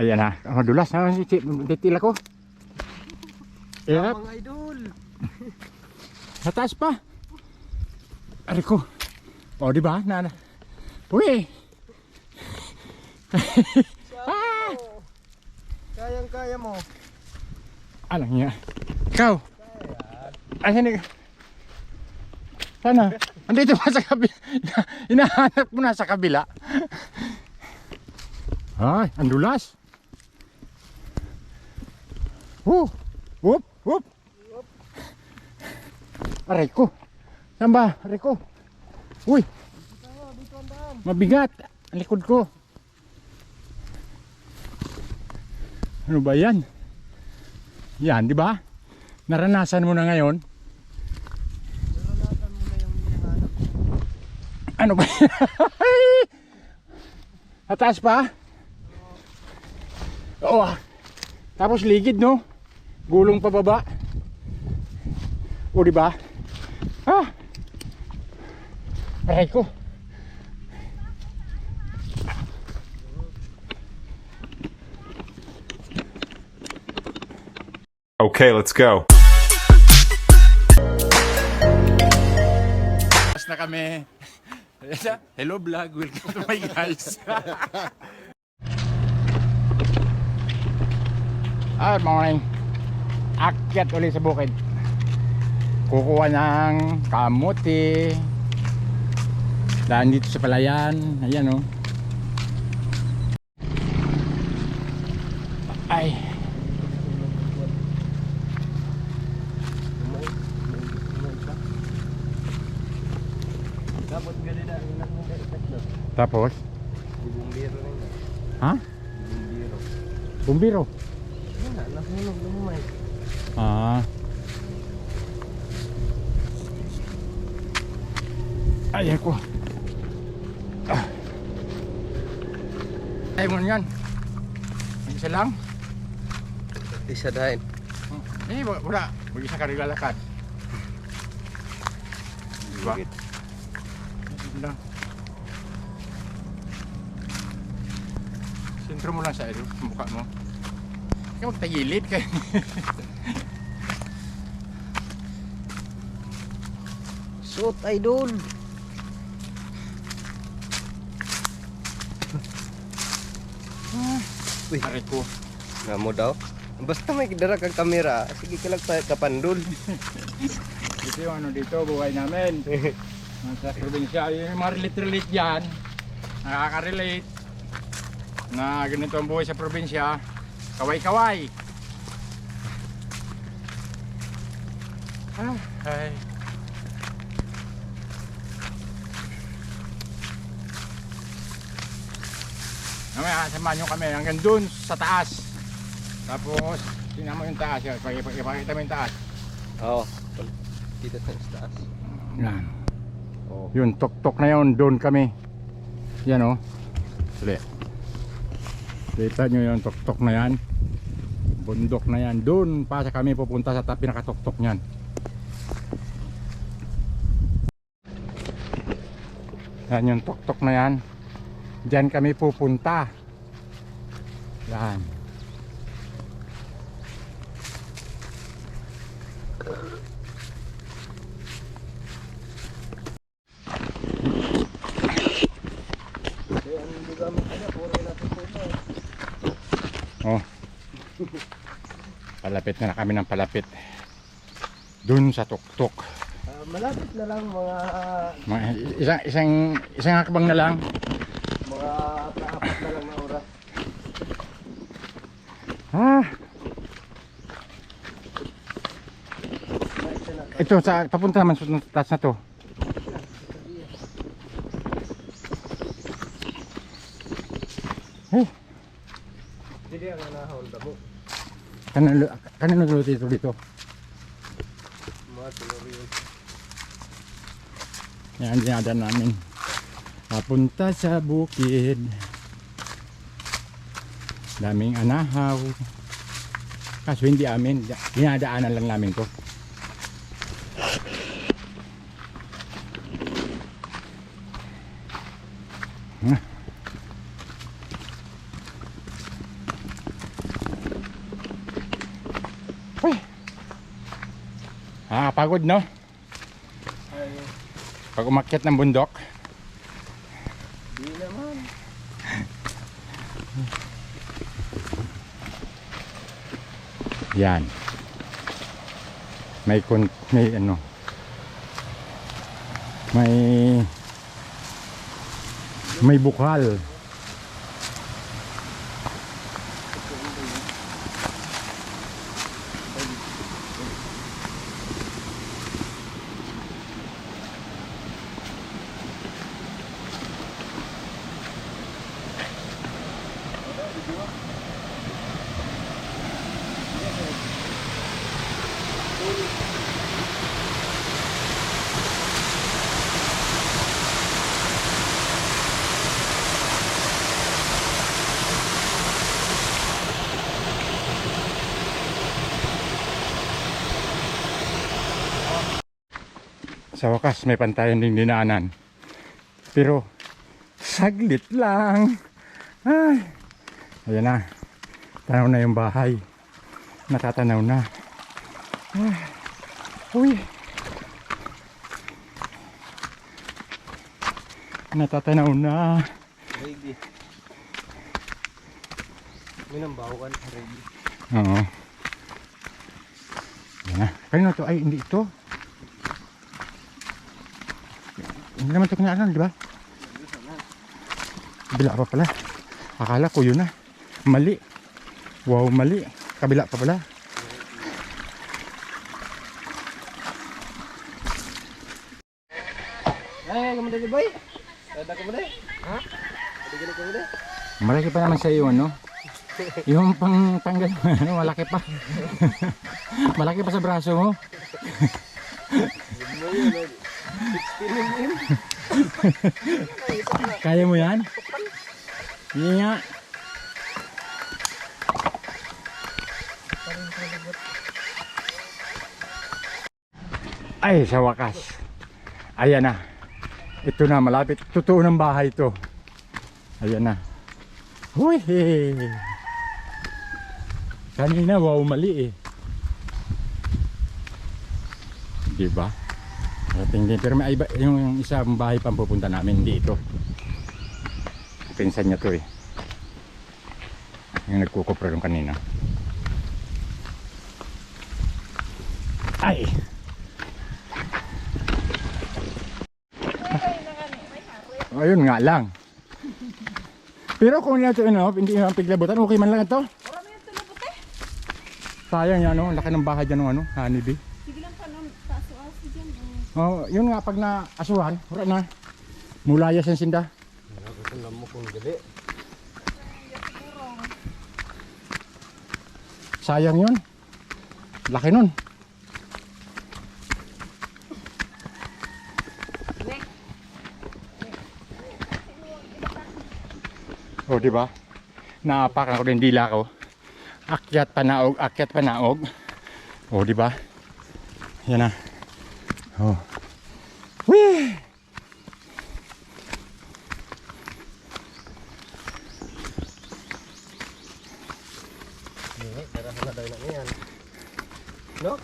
Ayan na. Madulas na. Titil ako. Ayan. Mga idol. Sa taas pa. Ari ko. O, diba? Uy! Ah! Kayang-kaya mo. Alam niya. Ikaw. Ayan na. Sana. Andito pa sa kabila. Hinahanap mo na sa kabila. Ay, andulas. Whoop! Whoop! Aray ko. Saan ba? Aray ko. Uy! Mabigat. Ang likod ko. Ano ba yan? Yan, di ba? Naranasan mo na ngayon. Naranasan mo na yung hinahanap mo. Ano ba? Ataas pa? Oo. Tapos ligid, no? Gulong pababa. O, di ba? Ah! Aray ko. Okay, let's go. Tapos na kami. Hello vlog, welcome to my guys. Good morning. Akyat ulit sa bukid. Kukuha ng kamuti. Daan dito sa palayan. Ayan o. Ay. Dapat ganun na. Tapos? Bumbiro rin na. Ha? Bumbiro. Bumbiro? Wala, nasunog na mo Ah. Ayan ko. Ay mo yan. Isa lang? Isa dahil. Eh, wala. Mag-isa ka naglalakad. Diba? Diba? Sentro mo lang sa mukha mo. Ikaw magtagilid ka. Suot idol. Uy, Aray ko. nga mo daw. Basta may dara kang kamera, sige ka lang kapandol. Ito yung ano dito, buhay namin. Sa probinsya, yung mga relate dyan. Nakaka-relate. Na ganito ang buhay sa probinsya. Kaway-kaway. Ay. Mamaya, samahan nyo kami hanggang dun sa taas. Tapos, tingnan mo yung taas. Ipakita mo yung taas. Oo. Kita sa taas. Yan. Oo. Yun, tok-tok na yun. Doon kami. Yan o. Sali. Kita nyo yung tok-tok na yan. Bundok na yan. Doon pa sa kami pupunta sa pinaka-tok-tok nyan. Yan yung tok-tok na yan. Diyan kami pupunta. Yan. Oh. Palapit na kami ng palapit. Doon sa tok-tok. Malapit na lang Isang hakbang na lang. mga kaapat na lang na oras. Ah. Ito sa papunta naman sa taas na to. Hindi ang nahawal damo. Kanino dito dito? Mga tulori yun. Yan dinadaan namin. Papunta sa bukid. Daming anahaw. Kaso hindi amin. Dinadaanan lang namin to. Pagod no? Pag umakyat ng bundok. Di naman. Yan. May ano. May bukal. Sa wakas may pantayan ding dinaanan. Pero saglit lang. Ay. Ayan na. Tanaw na yung bahay. Natatanaw na. Ay. Uy. Natatanaw na. Ready. May nambawan. Ready. Oo. Ayan na. Kanino to? Ay, hindi ito. Hindi naman ito kinaanan, di ba? Kabila pa pala. Akala ko yun na. Mali. Wow, mali. Kabila pa pala. Ay, kamu dari boy? Ada kamu deh? Hah? Ada gini kamu deh? Malaki pa naman sa iyo, ano? Yung panggal, ano, malaki pa. Malaki pa sa braso mo. Kaya mo yan? Hindi nga. Ay, sa wakas. Ayan na. Ito na, malapit. Totoo ng bahay ito. Ayan na. Huy! Kanina, wow, mali eh. Diba? Parating din. Pero may iba, yung isang bahay pang pupunta namin, hindi ito. Pinsan niya to eh. Yung nagkukupra rin kanina. Ay! Ayun nga lang. Pero kung hindi naman piglabutan, okay man lang ito. Sayang yan, no? Laki ng bahay dyan ng ano, honeybee. Sige lang pa nung taso-aso dyan. Oh, yun nga, pag naasuhan, wala na. Mulaya sa sinda. Gusto lang mo kung gali. Sayang yun. Laki nun. Oh, di ba? Naapakan ko din dila ko. Akyat panaog, akyat panaog. Oh, di ba? Yan na. Oh. Whee! Darah na daw na yan. No?